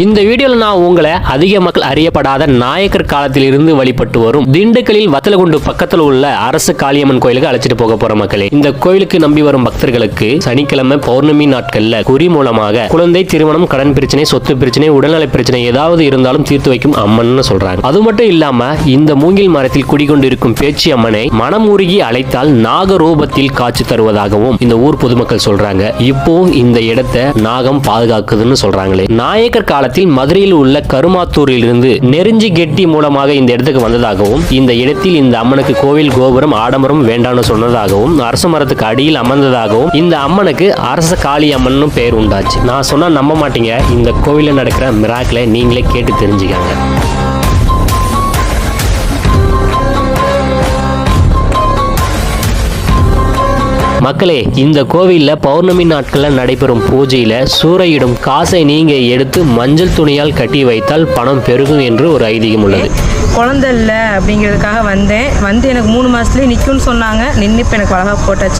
இந்த வீடியோல நான் உங்களை அதிக மக்கள் அறியப்படாத நாயக்கர் காலத்தில் இருந்து வழிபட்டு வரும் திண்டுக்கலில் வத்தலகுண்டு பக்கத்தில் உள்ள அரசு காளியம்மன் கோயிலுக்கு அழைச்சிட்டு போக போற மக்களே. இந்த கோயிலுக்கு நம்பி வரும் பக்தர்களுக்கு சனிக்கிழமை பௌர்ணமி நாட்கள்ல குறி மூலமாக குழந்தை திருமணம், கடன் பிரச்சனை, சொத்து பிரச்சனை, உடல்நல பிரச்சனை ஏதாவது இருந்தாலும் தீர்த்து வைக்கும் அம்மன் சொல்றாங்க. அது மட்டும் இல்லாம இந்த மூங்கில் மரத்தில் குடிகொண்டிருக்கும் பேச்சி அம்மனை மனமுருகி அழைத்தால் நாக ரூபத்தில் காட்சி தருவதாகவும் இந்த ஊர் பொதுமக்கள் சொல்றாங்க. இப்போ இந்த இடத்தை நாகம் பாதுகாக்குதுன்னு சொல்றாங்களே. நாயக்கர் கால மதுரையில் உள்ள கருமாத்தூரில் இருந்து நெருஞ்சி கெட்டி மூலமாக இந்த இடத்துக்கு வந்ததாகவும், இந்த இடத்தில் இந்த அம்மனுக்கு கோவில் கோபுரம் ஆடம்பரம் வேண்டாம்னு சொன்னதாகவும், அரச மரத்துக்கு அடியில் அமர்ந்ததாகவும் இந்த அம்மனுக்கு அரச காளி அம்மன் பெயர் உண்டாச்சு. நான் சொன்னா நம்ப மாட்டீங்க. இந்த கோவிலில் நடக்கிற மிராக்கிளை நீங்களே கேட்டு தெரிஞ்சுக்காங்க. மக்களே, இந்த கோவில்ல பௌர்ணமி நாட்கள்ல நடைபெறும் பூஜையில சூறையிடும் காசை நீங்க எடுத்து மஞ்சள் துணியால் கட்டி வைத்தால் பணம் பெருகும் என்று ஒரு ஐதீகம் உள்ளது. குழந்தை இல்லை அப்படிங்கிறதுக்காக வந்து எனக்கு 3 மாசத்துலேயே நிற்கும்னு சொன்னாங்க. நின்று இப்போ எனக்கு அழகாக போட்டாச்சு.